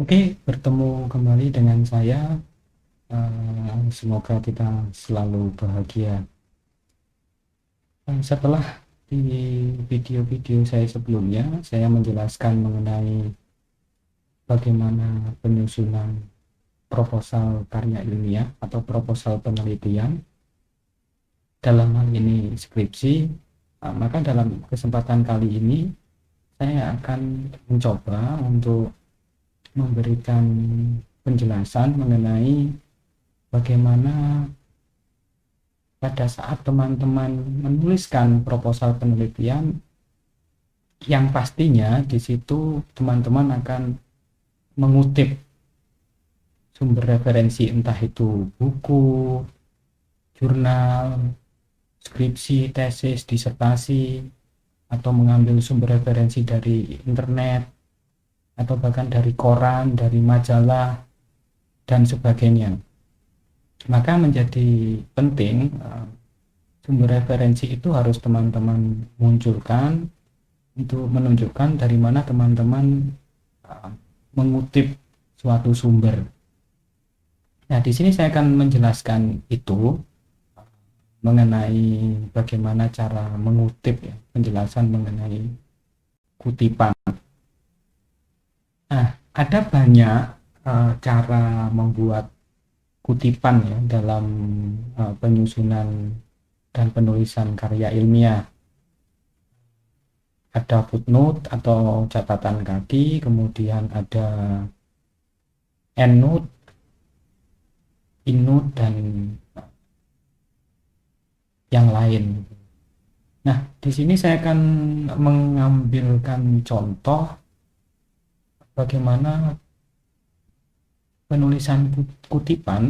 Oke, bertemu kembali dengan saya. Semoga kita selalu bahagia. Setelah di video-video saya sebelumnya, saya menjelaskan mengenai bagaimana penyusunan proposal karya ilmiah atau proposal penelitian, dalam hal ini skripsi. Maka dalam kesempatan kali ini, saya akan mencoba untuk memberikan penjelasan mengenai bagaimana pada saat teman-teman menuliskan proposal penelitian, yang pastinya di situ teman-teman akan mengutip sumber referensi, entah itu buku, jurnal, skripsi, tesis, disertasi, atau mengambil sumber referensi dari internet, atau bahkan dari koran, dari majalah, dan sebagainya. Maka menjadi penting sumber referensi itu harus teman-teman munculkan untuk menunjukkan dari mana teman-teman mengutip suatu sumber. Nah, di sini saya akan menjelaskan itu mengenai bagaimana cara mengutip, ya, penjelasan mengenai kutipan. Nah, ada banyak cara membuat kutipan ya dalam penyusunan dan penulisan karya ilmiah. Ada footnote atau catatan kaki, kemudian ada endnote, innote, dan yang lain. Nah, di sini saya akan mengambilkan contoh bagaimana penulisan kutipan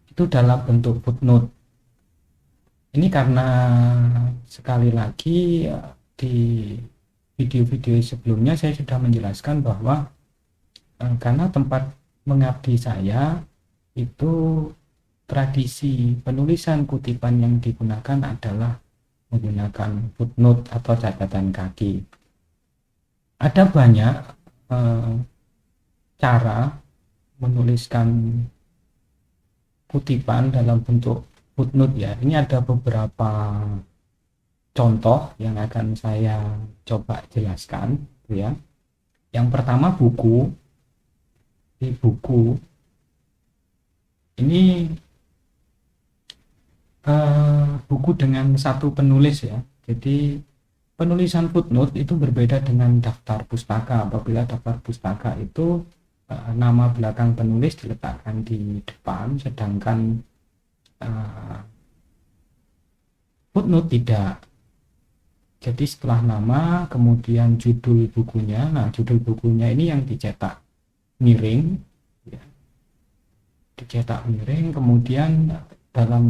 itu dalam bentuk footnote. Ini karena sekali lagi di video-video sebelumnya saya sudah menjelaskan bahwa karena tempat mengabdi saya itu tradisi penulisan kutipan yang digunakan adalah menggunakan footnote atau catatan kaki. Ada banyak cara menuliskan kutipan dalam bentuk footnote ya. Ini ada beberapa contoh yang akan saya coba jelaskan ya. Yang pertama buku. Di buku ini buku dengan satu penulis ya. Jadi penulisan footnote itu berbeda dengan daftar pustaka. Apabila daftar pustaka itu nama belakang penulis diletakkan di depan, sedangkan footnote tidak. Jadi setelah nama kemudian judul bukunya. Nah, judul bukunya ini yang dicetak miring ya. Dicetak miring, kemudian dalam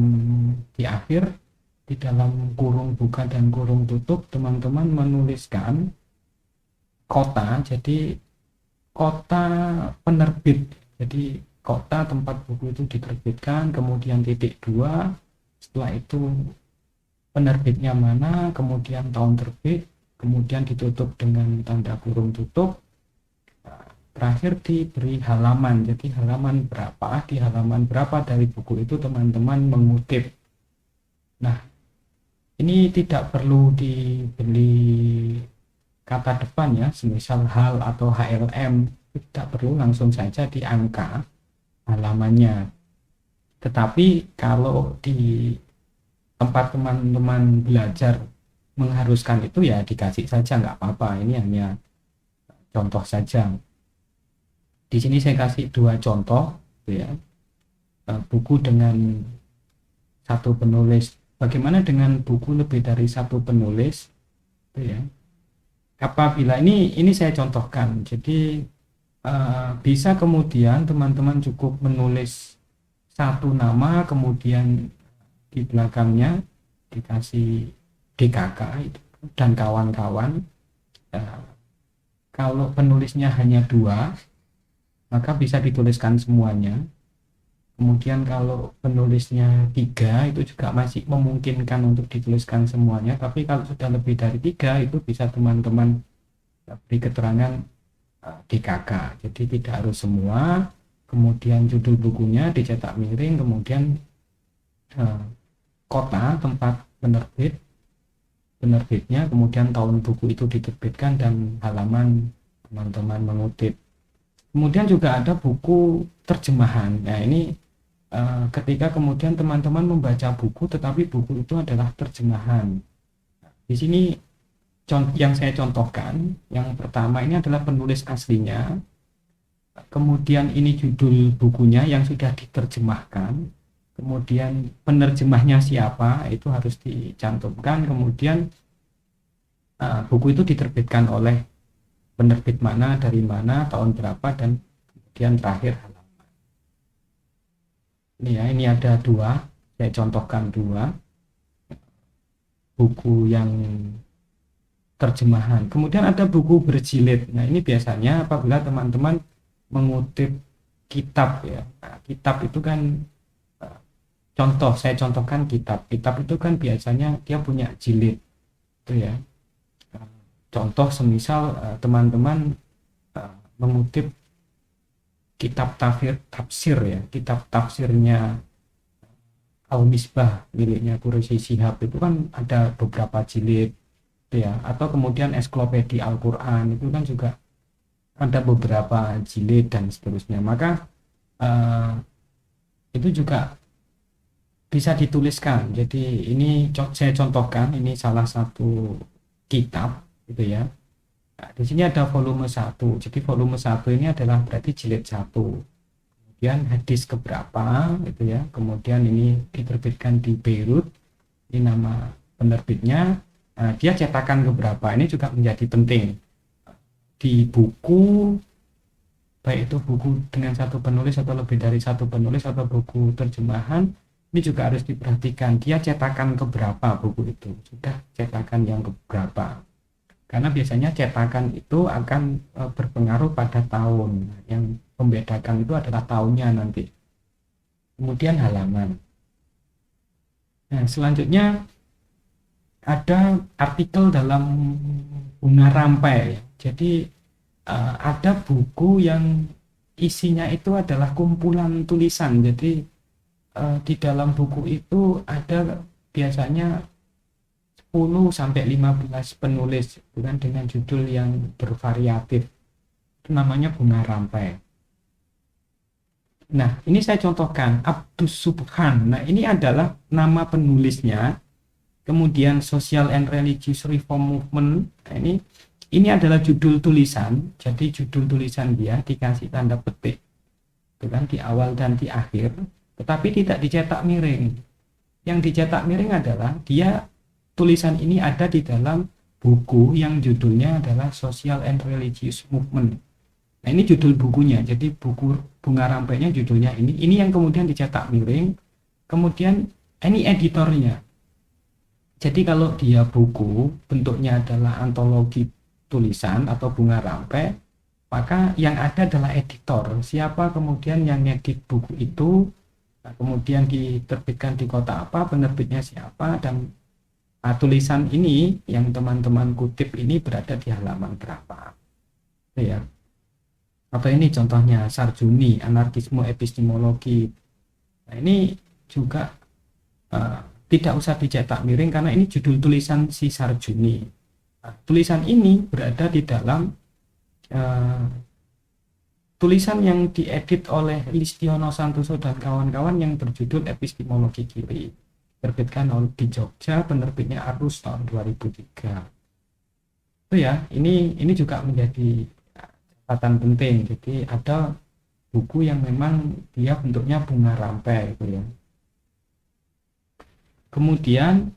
di akhir, di dalam kurung buka dan kurung tutup, teman-teman menuliskan kota. Jadi kota penerbit, jadi kota tempat buku itu diterbitkan, kemudian titik dua, setelah itu penerbitnya mana, kemudian tahun terbit, kemudian ditutup dengan tanda kurung tutup, terakhir diberi halaman. Jadi halaman berapa, di halaman berapa dari buku itu teman-teman mengutip. Nah, ini tidak perlu dibeli kata depan ya, semisal hal atau HLM, tidak perlu, langsung saja di angka halamannya. Tetapi kalau di tempat teman-teman belajar mengharuskan itu ya dikasih saja, nggak apa-apa. Ini hanya contoh saja. Di sini saya kasih dua contoh ya. Buku dengan satu penulis. Bagaimana dengan buku lebih dari satu penulis ya. Apabila ini saya contohkan. Jadi bisa kemudian teman-teman cukup menulis satu nama, kemudian di belakangnya dikasih DKK dan kawan-kawan. Kalau penulisnya hanya dua, maka bisa dituliskan semuanya. Kemudian kalau penulisnya tiga, itu juga masih memungkinkan untuk dituliskan semuanya. Tapi kalau sudah lebih dari tiga, itu bisa teman-teman beri keterangan DKK. Jadi tidak harus semua. Kemudian judul bukunya dicetak miring, kemudian kota tempat penerbitnya, kemudian tahun buku itu diterbitkan dan halaman teman-teman mengutip. Kemudian juga ada buku terjemahan. Nah ini ketika kemudian teman-teman membaca buku tetapi buku itu adalah terjemahan. Di sini yang saya contohkan, yang pertama ini adalah penulis aslinya, kemudian ini judul bukunya yang sudah diterjemahkan, kemudian penerjemahnya siapa itu harus dicantumkan, kemudian buku itu diterbitkan oleh penerbit mana, dari mana, tahun berapa, dan kemudian terakhir halaman. Ini ya, ini ada dua, saya contohkan dua buku yang terjemahan. Kemudian ada buku berjilid. Nah ini biasanya apabila teman-teman mengutip kitab ya. Nah, kitab itu kan saya contohkan kitab itu kan biasanya dia punya jilid itu ya. Contoh semisal teman-teman mengutip kitab tafsir ya, kitab tafsirnya Al-Misbah miliknya Quraisy Shihab itu kan ada beberapa jilid ya, atau kemudian ensiklopedia Al-Quran itu kan juga ada beberapa jilid dan seterusnya. Maka itu juga bisa dituliskan. Jadi ini saya contohkan, ini salah satu kitab gitu ya. Nah, di sini ada volume 1. Jadi volume 1 ini adalah berarti jilid 1. Kemudian hadis keberapa gitu ya. Kemudian ini diterbitkan di Beirut. Ini nama penerbitnya. Nah, dia cetakan keberapa ini juga menjadi penting. Di buku, baik itu buku dengan satu penulis atau lebih dari satu penulis atau buku terjemahan, ini juga harus diperhatikan. Dia cetakan keberapa buku itu. Sudah cetakan yang keberapa. Karena biasanya cetakan itu akan berpengaruh pada tahun. Yang membedakan itu adalah tahunnya nanti. Kemudian halaman. Nah, selanjutnya ada artikel dalam Bunga Rampai. Jadi ada buku yang isinya itu adalah kumpulan tulisan. Jadi di dalam buku itu ada biasanya 10 sampai 15 penulis dengan judul yang bervariatif. Itu namanya Bunga Rampai. Nah, ini saya contohkan Abdus Subhan. Nah, ini adalah nama penulisnya. Kemudian Social and Religious Reform Movement. Nah, ini adalah judul tulisan. Jadi judul tulisan dia dikasih tanda petik. Itu kan di awal dan di akhir, tetapi tidak dicetak miring. Yang dicetak miring adalah dia tulisan ini ada di dalam buku yang judulnya adalah Social and Religious Movement. Nah, ini judul bukunya. Jadi buku Bunga Rampainya judulnya ini. Ini yang kemudian dicetak miring. Kemudian ini editornya. Jadi kalau dia buku bentuknya adalah antologi tulisan atau Bunga Rampai, maka yang ada adalah editor. Siapa kemudian yang ngedit buku itu, nah, kemudian diterbitkan di kota apa, penerbitnya siapa, dan tulisan ini yang teman-teman kutip ini berada di halaman berapa ya. Atau ini contohnya Sarjuni, Anarkisme Epistemologi. Nah, ini juga tidak usah dicetak miring karena ini judul tulisan si Sarjuni. Nah, tulisan ini berada di dalam tulisan yang diedit oleh Listiono Santoso dan kawan-kawan yang berjudul Epistemologi Kiri. Terbitkan di Jogja, penerbitnya Arus tahun 2003. Itu ya, ini juga menjadi catatan penting. Jadi ada buku yang memang dia bentuknya bunga rampai gitu ya. Kemudian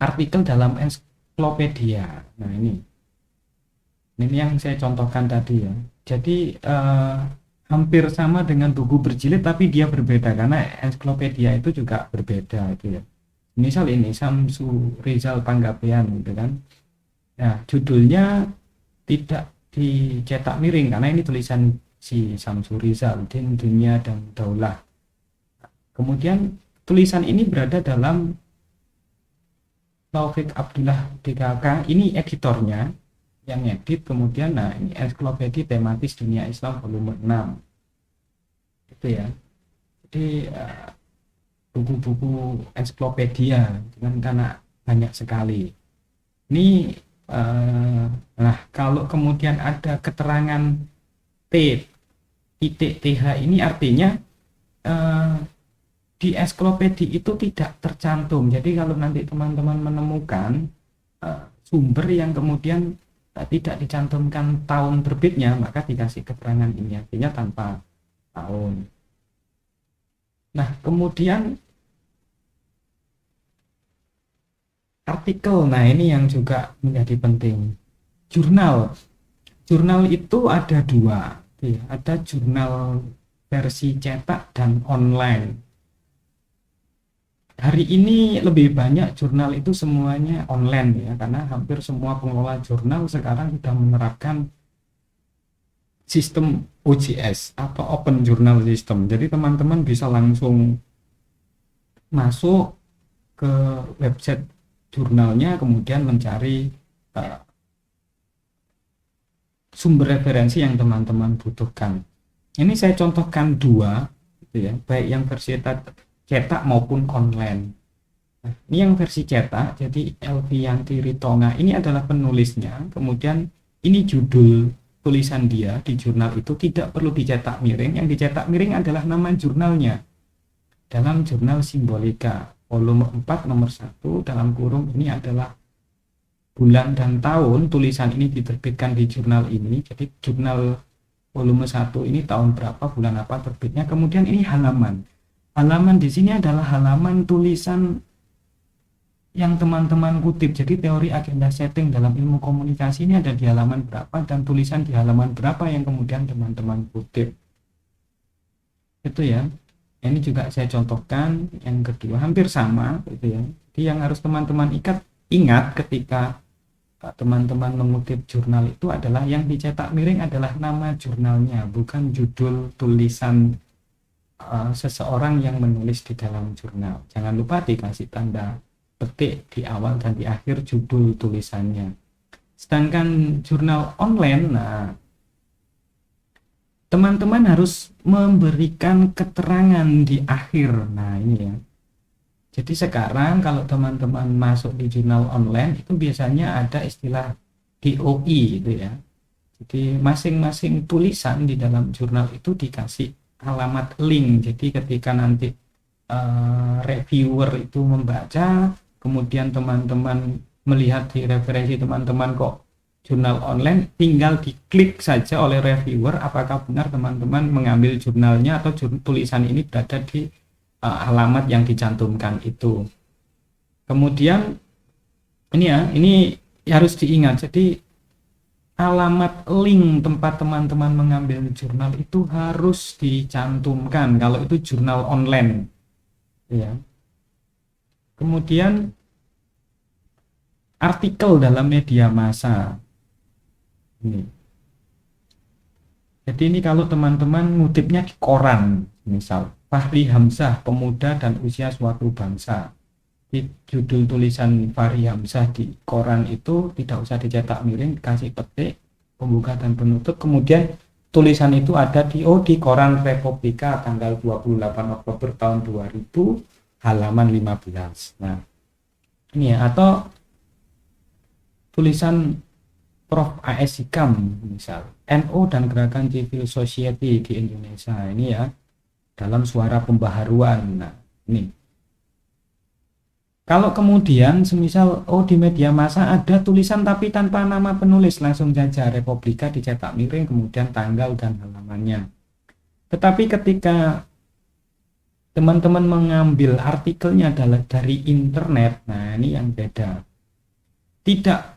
artikel dalam ensiklopedia. Nah, ini yang saya contohkan tadi ya. Jadi hampir sama dengan buku berjilid tapi dia berbeda karena ensiklopedia itu juga berbeda itu ya. Misal ini Samsu Rizal Panggabean gitu kan. Nah, judulnya tidak dicetak miring karena ini tulisan si Samsu Rizal, Din, Dunia dan Daulah. Kemudian tulisan ini berada dalam Taufik Abdullah DKK, ini editornya. yang edit. Kemudian nah ini ensiklopedia tematis dunia Islam volume 6 itu ya. Jadi buku-buku ensiklopedia dengan karena banyak sekali ini. Nah kalau kemudian ada keterangan T titik TH ini artinya di ensiklopedia itu tidak tercantum. Jadi kalau nanti teman-teman menemukan sumber yang kemudian tidak dicantumkan tahun terbitnya, maka dikasih keterangan ini, artinya tanpa tahun. Nah kemudian artikel, nah ini yang juga menjadi penting. Jurnal itu ada dua, ada jurnal versi cetak dan online. Hari ini lebih banyak jurnal itu semuanya online ya, karena hampir semua pengelola jurnal sekarang sudah menerapkan sistem OJS atau Open Journal System. Jadi teman-teman bisa langsung masuk ke website jurnalnya, kemudian mencari sumber referensi yang teman-teman butuhkan. Ini saya contohkan dua, gitu ya, baik yang versi cetak maupun online. Nah, ini yang versi cetak, jadi Elvianti Ritonga ini adalah penulisnya, kemudian ini judul tulisan dia di jurnal itu, tidak perlu dicetak miring, yang dicetak miring adalah nama jurnalnya. Dalam jurnal Simbolika, volume 4 nomor 1, dalam kurung ini adalah bulan dan tahun tulisan ini diterbitkan di jurnal ini. Jadi jurnal volume 1 ini tahun berapa, bulan apa terbitnya, kemudian ini halaman. Halaman di sini adalah halaman tulisan yang teman-teman kutip. Jadi teori agenda setting dalam ilmu komunikasi ini ada di halaman berapa dan tulisan di halaman berapa yang kemudian teman-teman kutip. Itu ya. Ini juga saya contohkan yang kedua, hampir sama gitu ya. Jadi yang harus teman-teman ingat ketika teman-teman mengutip jurnal itu adalah yang dicetak miring adalah nama jurnalnya, bukan judul tulisan seseorang yang menulis di dalam jurnal. Jangan lupa dikasih tanda petik di awal dan di akhir judul tulisannya. Sedangkan jurnal online, nah teman-teman harus memberikan keterangan di akhir. Nah ini ya. Jadi sekarang kalau teman-teman masuk di jurnal online itu biasanya ada istilah DOI gitu ya. Jadi masing-masing tulisan di dalam jurnal itu dikasih alamat link. Jadi ketika nanti reviewer itu membaca, kemudian teman-teman melihat di referensi teman-teman kok jurnal online, tinggal diklik saja oleh reviewer apakah benar teman-teman mengambil jurnalnya atau tulisan ini berada di alamat yang dicantumkan itu. Kemudian ini ya, ini harus diingat. Jadi alamat link tempat teman-teman mengambil jurnal itu harus dicantumkan kalau itu jurnal online ya. Kemudian artikel dalam media massa ini. Jadi ini kalau teman-teman ngutipnya di koran, misal Fahri Hamzah, pemuda dan usia suatu bangsa. Di judul tulisan Fahri Hamzah di koran itu tidak usah dicetak miring, dikasih petik pembuka dan penutup, kemudian tulisan itu ada di koran Republika tanggal 28 Oktober tahun 2000 halaman 15. Nah ini ya, atau tulisan Prof. A.S. Hikam misal NU dan Gerakan Civil Society di Indonesia, ini ya, dalam Suara Pembaharuan. Nah ini kalau kemudian semisal di media massa ada tulisan tapi tanpa nama penulis, langsung saja Republika dicetak miring kemudian tanggal dan halamannya. Tetapi ketika teman-teman mengambil artikelnya adalah dari internet, nah ini yang beda. Tidak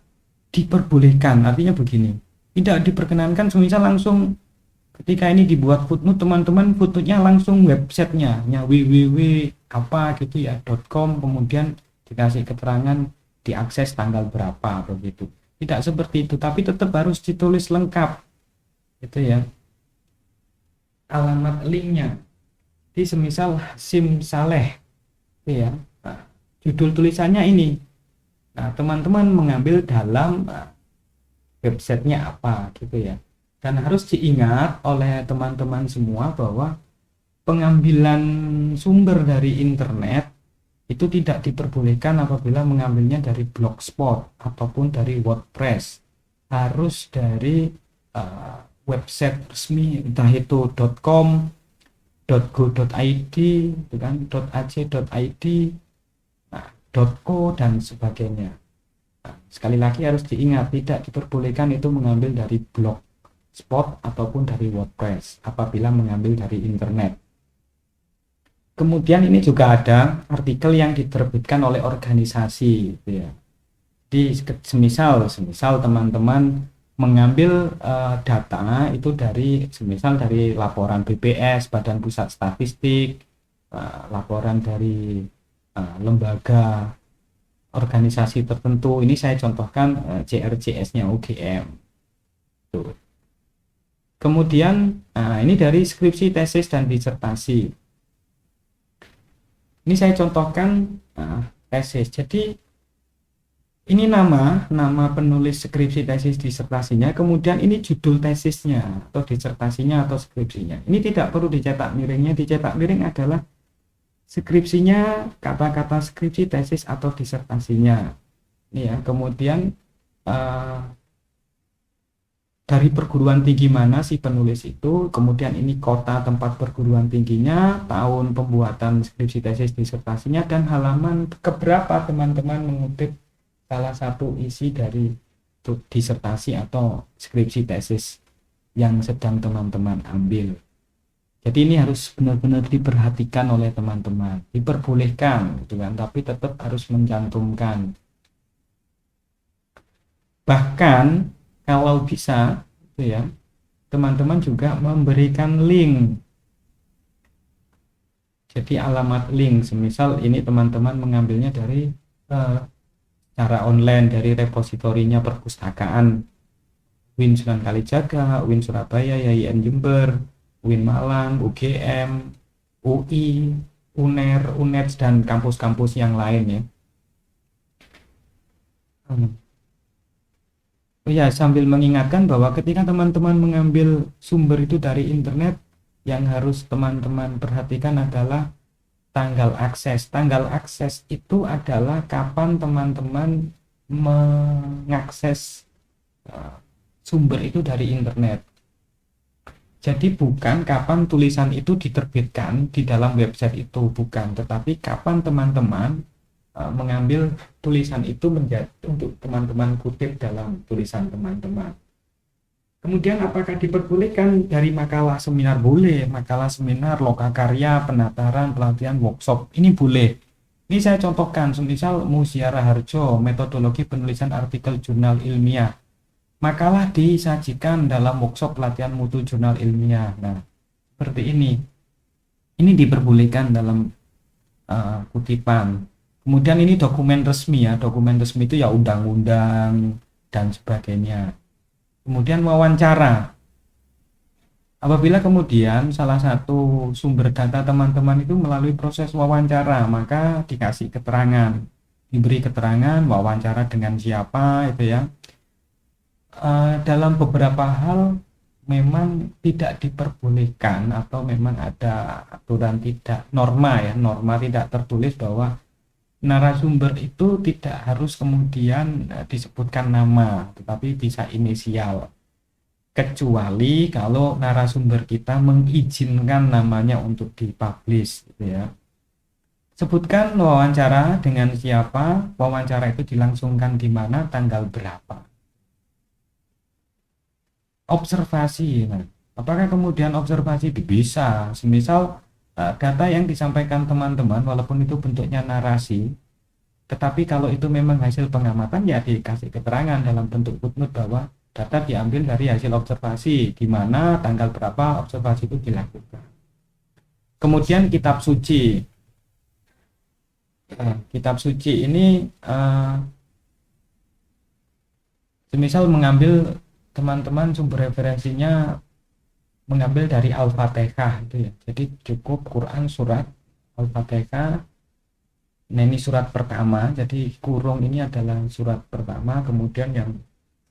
diperbolehkan, artinya begini, tidak diperkenankan semisal langsung ketika ini dibuat footnote, teman-teman footnote-nya langsung websitenya www apa gitu ya .com, kemudian dikasih keterangan diakses tanggal berapa begitu. Tidak seperti itu, tapi tetap harus ditulis lengkap gitu ya, alamat linknya. Di semisal Hasim Saleh gitu ya, judul tulisannya ini. Nah teman-teman mengambil dalam websitenya apa gitu ya. Dan harus diingat oleh teman-teman semua bahwa pengambilan sumber dari internet itu tidak diperbolehkan apabila mengambilnya dari Blogspot ataupun dari WordPress. Harus dari website resmi, entah itu .com, .go.id, gitu kan, .ac.id, nah, .co dan sebagainya. Nah, sekali lagi harus diingat, tidak diperbolehkan itu mengambil dari Blogspot ataupun dari WordPress apabila mengambil dari internet. Kemudian ini juga ada artikel yang diterbitkan oleh organisasi, gitu ya. Semisal teman-teman mengambil data itu dari semisal dari laporan BPS, Badan Pusat Statistik, laporan dari lembaga organisasi tertentu. Ini saya contohkan CRJS-nya UGM. Tuh. Kemudian ini dari skripsi, tesis, dan disertasi. Ini saya contohkan tesis. Jadi ini nama penulis skripsi, tesis, disertasinya, kemudian ini judul tesisnya atau disertasinya atau skripsinya. Ini tidak perlu dicetak miringnya. Dicetak miring adalah skripsinya, kata-kata skripsi, tesis, atau disertasinya. Ini ya. Kemudian dari perguruan tinggi mana si penulis itu, kemudian ini kota tempat perguruan tingginya, tahun pembuatan skripsi, tesis, disertasinya, dan halaman keberapa teman-teman mengutip salah satu isi dari disertasi atau skripsi, tesis yang sedang teman-teman ambil. Jadi ini harus benar-benar diperhatikan oleh teman-teman. Diperbolehkan gitu kan, tapi tetap harus mencantumkan. Bahkan kalau bisa gitu ya, teman-teman juga memberikan link. Jadi alamat link, semisal ini teman-teman mengambilnya dari cara online dari repositorinya perpustakaan Win Sunan Kalijaga, Win Surabaya, YIN Jember, Win Malang, UGM, UI, UNER, UNED, dan kampus-kampus yang lain ya. Oh ya, sambil mengingatkan bahwa ketika teman-teman mengambil sumber itu dari internet, yang harus teman-teman perhatikan adalah tanggal akses. Tanggal akses itu adalah kapan teman-teman mengakses sumber itu dari internet. Jadi bukan kapan tulisan itu diterbitkan di dalam website itu, bukan, tetapi kapan teman-teman mengambil tulisan itu menjadi untuk teman-teman kutip dalam tulisan teman-teman. Kemudian apakah diperbolehkan dari makalah seminar? Boleh. Makalah seminar, lokakarya, penataran, pelatihan, workshop, ini boleh. Ini saya contohkan, semisal Muziara Harjo, metodologi penulisan artikel jurnal ilmiah. Makalah disajikan dalam workshop pelatihan mutu jurnal ilmiah. Nah, seperti ini. Ini diperbolehkan dalam kutipan. Kemudian ini dokumen resmi ya. Dokumen resmi itu ya undang-undang dan sebagainya. Kemudian wawancara. Apabila kemudian salah satu sumber data teman-teman itu melalui proses wawancara, maka dikasih keterangan, diberi keterangan wawancara dengan siapa itu ya. Dalam beberapa hal memang tidak diperbolehkan atau memang ada aturan tidak norma tidak tertulis bahwa narasumber itu tidak harus kemudian disebutkan nama, tetapi bisa inisial, kecuali kalau narasumber kita mengizinkan namanya untuk dipublish gitu ya. Sebutkan wawancara dengan siapa, wawancara itu dilangsungkan di mana, tanggal berapa. Observasi, nah, apakah kemudian observasi bisa, semisal data yang disampaikan teman-teman walaupun itu bentuknya narasi, tetapi kalau itu memang hasil pengamatan ya dikasih keterangan dalam bentuk footnote bahwa data diambil dari hasil observasi, di mana tanggal berapa observasi itu dilakukan. Kemudian kitab suci. Kitab suci ini semisal mengambil teman-teman sumber referensinya mengambil dari Al-Fatihah itu ya. Jadi cukup Quran surat Al-Fatihah. Nah, ini surat pertama. Jadi kurung ini adalah surat pertama, kemudian yang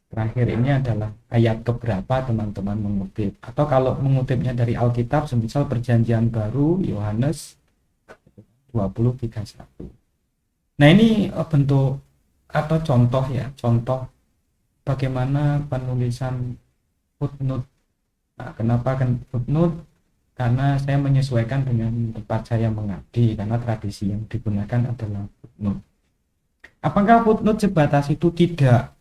terakhir ini adalah ayat keberapa teman-teman mengutip, atau kalau mengutipnya dari Alkitab semisal Perjanjian Baru Yohanes 20:31. Nah ini bentuk atau contoh ya, contoh bagaimana penulisan footnote. Nah, kenapa kan footnote? Karena saya menyesuaikan dengan tempat saya mengabdi, karena tradisi yang digunakan adalah footnote. Apakah footnote sebatas itu? Tidak.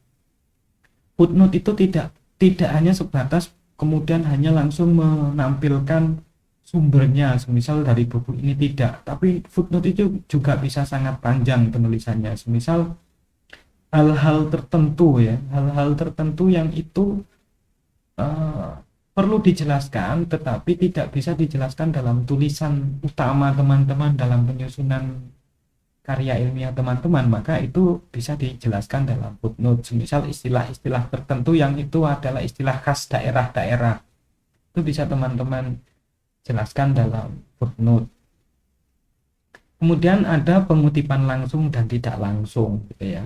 Footnote itu tidak hanya sebatas kemudian hanya langsung menampilkan sumbernya, semisal dari buku ini, tidak. Tapi footnote itu juga bisa sangat panjang penulisannya, semisal hal-hal tertentu ya, hal-hal tertentu yang itu uh, perlu dijelaskan, tetapi tidak bisa dijelaskan dalam tulisan utama teman-teman dalam penyusunan karya ilmiah teman-teman, maka itu bisa dijelaskan dalam footnote. Misal istilah-istilah tertentu yang itu adalah istilah khas daerah-daerah, itu bisa teman-teman jelaskan dalam footnote. Kemudian ada pengutipan langsung dan tidak langsung gitu ya.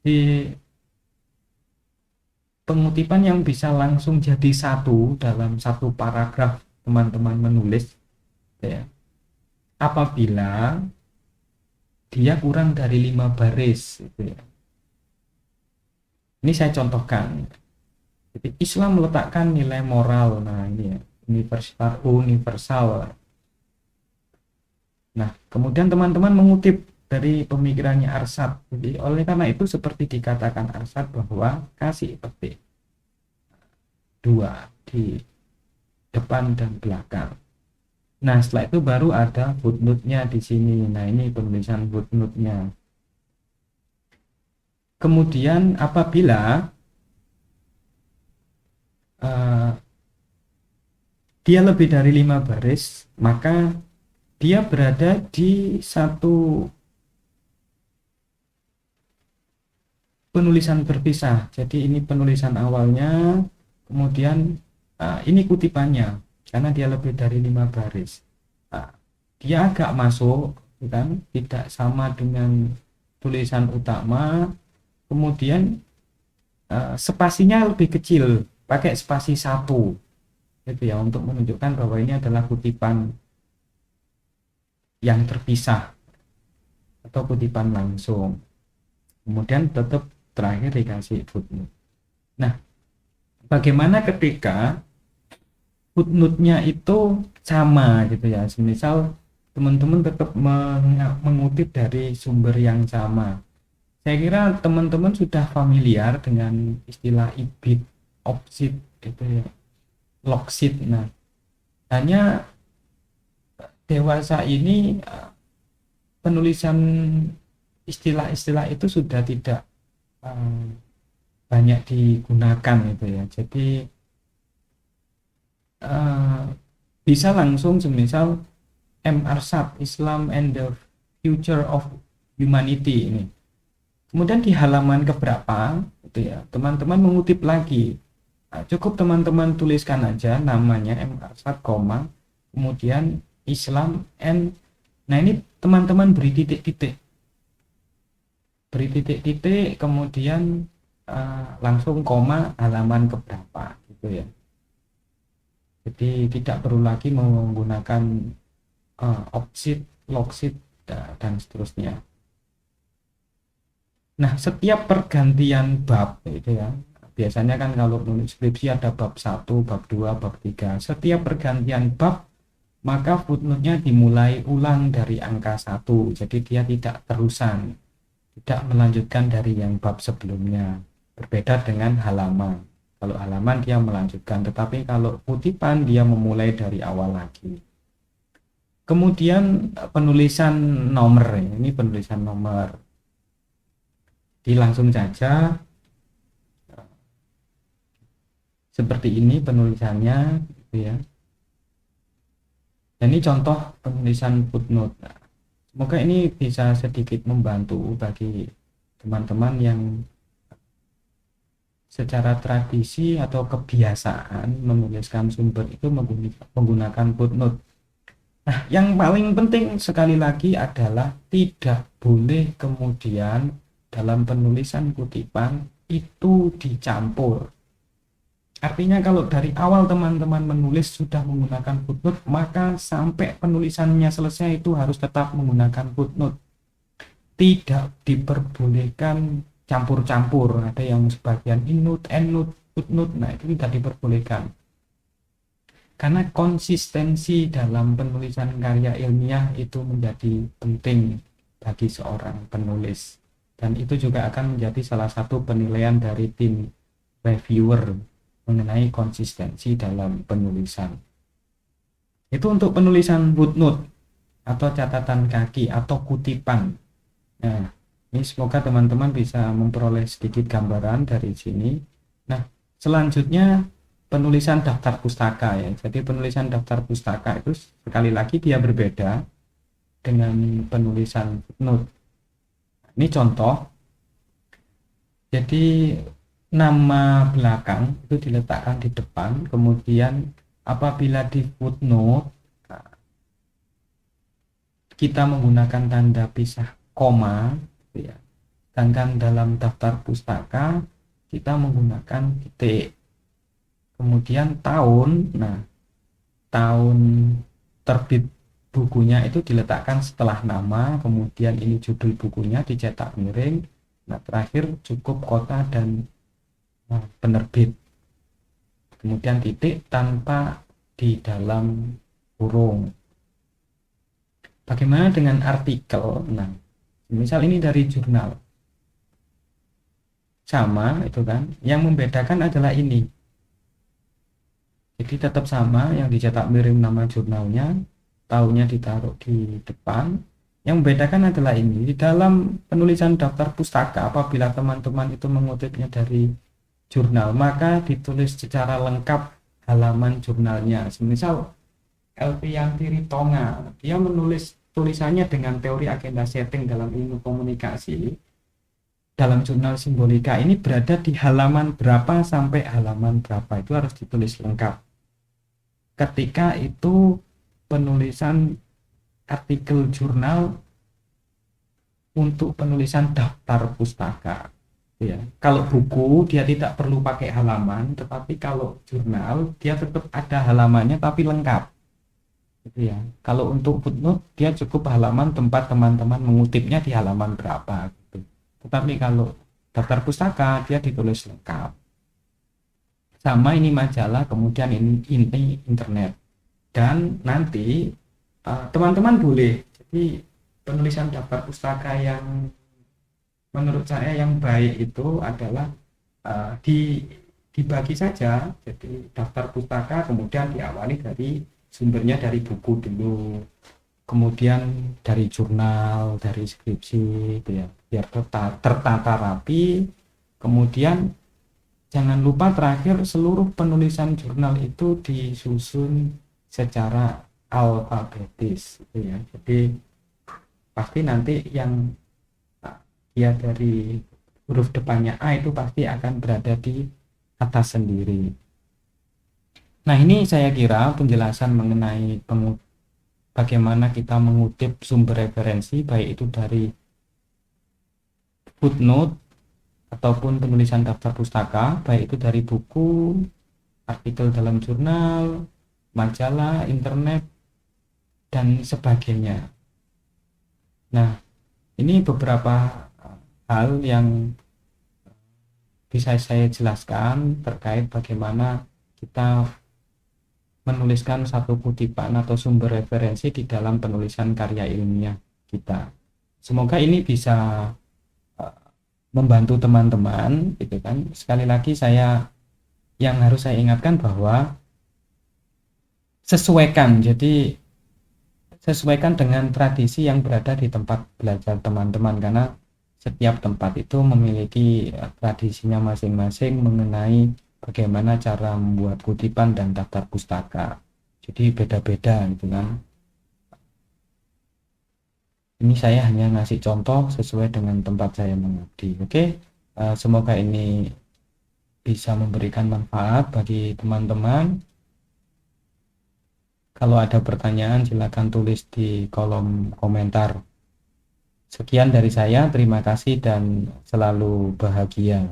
Di pengutipan yang bisa langsung jadi satu dalam satu paragraf teman-teman menulis ya, apabila dia kurang dari 5 baris gitu ya. Ini saya contohkan. Jadi Islam meletakkan nilai moral, nah ini ya, universal. Nah kemudian teman-teman mengutip dari pemikirannya Arsad. Jadi oleh karena itu seperti dikatakan Arsad bahwa kasih petik 2 di depan dan belakang. Nah setelah itu baru ada footnote-nya di sini. Nah ini penulisan footnote-nya. Kemudian apabila dia lebih dari 5 baris, maka dia berada di satu penulisan berpisah. Jadi ini penulisan awalnya, kemudian ini kutipannya, karena dia lebih dari 5 baris. Dia agak masuk, kan? Tidak sama dengan tulisan utama. Kemudian spasinya lebih kecil, pakai spasi 1, gitu ya, untuk menunjukkan bahwa ini adalah kutipan yang terpisah atau kutipan langsung. Kemudian tetap terakhir dikasih footnote. Nah, bagaimana ketika footnote-nya itu sama gitu ya, semisal teman-teman tetap mengutip dari sumber yang sama. Saya kira teman-teman sudah familiar dengan istilah ibid, opsid gitu ya, loksid. Nah, hanya dewasa ini penulisan istilah-istilah itu sudah tidak banyak digunakan gitu ya. Jadi bisa langsung semisal M. Arsad, Islam and the Future of Humanity ini. Kemudian di halaman keberapa gitu ya, teman-teman mengutip lagi. Nah, cukup teman-teman tuliskan aja namanya M. Arsad, kemudian Islam and, nah ini teman-teman beri titik-titik. Beri titik-titik, kemudian langsung koma halaman keberapa gitu ya. Jadi tidak perlu lagi menggunakan opsid, loksid dan seterusnya. Nah, setiap pergantian bab gitu ya. Biasanya kan kalau nulis skripsi ada bab 1, bab 2, bab 3. Setiap pergantian bab maka footnote-nya dimulai ulang dari angka 1. Jadi dia tidak terusan, tidak melanjutkan dari yang bab sebelumnya. Berbeda dengan halaman. Kalau halaman dia melanjutkan, tetapi kalau kutipan dia memulai dari awal lagi. Kemudian penulisan nomor, ini penulisan nomor. Langsung saja seperti ini penulisannya gitu ya. Dan ini contoh penulisan footnote. Nah, semoga ini bisa sedikit membantu bagi teman-teman yang secara tradisi atau kebiasaan menuliskan sumber itu menggunakan footnote. Nah, yang paling penting sekali lagi adalah tidak boleh kemudian dalam penulisan kutipan itu dicampur. Artinya kalau dari awal teman-teman menulis sudah menggunakan footnote, maka sampai penulisannya selesai itu harus tetap menggunakan footnote. Tidak diperbolehkan campur-campur. Ada yang sebagian innote, endnote, footnote, nah itu tidak diperbolehkan. Karena konsistensi dalam penulisan karya ilmiah itu menjadi penting bagi seorang penulis. Dan itu juga akan menjadi salah satu penilaian dari tim reviewer mengenai konsistensi dalam penulisan. Itu untuk penulisan footnote atau catatan kaki atau kutipan. Nah, ini semoga teman-teman bisa memperoleh sedikit gambaran dari sini. Nah, selanjutnya penulisan daftar pustaka ya. Jadi penulisan daftar pustaka itu sekali lagi dia berbeda dengan penulisan footnote. Ini contoh. Jadi nama belakang itu diletakkan di depan, kemudian apabila di footnote kita menggunakan tanda pisah koma ya. Sedangkan dalam daftar pustaka kita menggunakan titik. Kemudian tahun, nah tahun terbit bukunya itu diletakkan setelah nama, kemudian ini judul bukunya dicetak miring, nah terakhir cukup kota dan penerbit, kemudian titik tanpa di dalam kurung. Bagaimana dengan artikel? Nah, misal ini dari jurnal, sama itu kan, yang membedakan adalah ini. Jadi tetap sama, yang dicetak miring nama jurnalnya, tahunnya ditaruh di depan. Yang membedakan adalah ini, di dalam penulisan daftar pustaka, apabila teman-teman itu mengutipnya dari jurnal, maka ditulis secara lengkap halaman jurnalnya. Semisal Elvianti Tonga, dia menulis tulisannya dengan teori agenda setting dalam ilmu komunikasi dalam jurnal Simbolika, ini berada di halaman berapa sampai halaman berapa, itu harus ditulis lengkap. Ketika itu penulisan artikel jurnal untuk penulisan daftar pustaka ya. Kalau buku dia tidak perlu pakai halaman, tetapi kalau jurnal dia tetap ada halamannya tapi lengkap gitu ya. Kalau untuk footnote dia cukup halaman tempat teman-teman mengutipnya di halaman berapa gitu. Tetapi kalau daftar pustaka dia ditulis lengkap. Sama ini majalah, kemudian ini internet. Dan nanti teman-teman boleh, jadi penulisan daftar pustaka yang menurut saya yang baik itu adalah dibagi saja. Jadi daftar pustaka kemudian diawali dari sumbernya dari buku dulu, kemudian dari jurnal, dari skripsi gitu ya, biar tertata rapi. Kemudian jangan lupa terakhir seluruh penulisan jurnal itu disusun secara alfabetis gitu ya. Jadi pasti nanti yang dia dari huruf depannya A itu pasti akan berada di atas sendiri. Nah, ini saya kira penjelasan mengenai bagaimana kita mengutip sumber referensi, baik itu dari footnote ataupun penulisan daftar pustaka, baik itu dari buku, artikel dalam jurnal, majalah, internet, dan sebagainya. Nah, ini beberapa hal yang bisa saya jelaskan terkait bagaimana kita menuliskan satu kutipan atau sumber referensi di dalam penulisan karya ilmiah kita. Semoga ini bisa membantu teman-teman gitu kan. Sekali lagi yang harus saya ingatkan bahwa sesuaikan dengan tradisi yang berada di tempat belajar teman-teman, karena setiap tempat itu memiliki tradisinya masing-masing mengenai bagaimana cara membuat kutipan dan daftar pustaka. Jadi beda-beda gitu kan. Ini saya hanya ngasih contoh sesuai dengan tempat saya mengabdi. Oke, semoga ini bisa memberikan manfaat bagi teman-teman. Kalau ada pertanyaan silakan tulis di kolom komentar. Sekian dari saya, terima kasih dan selalu bahagia.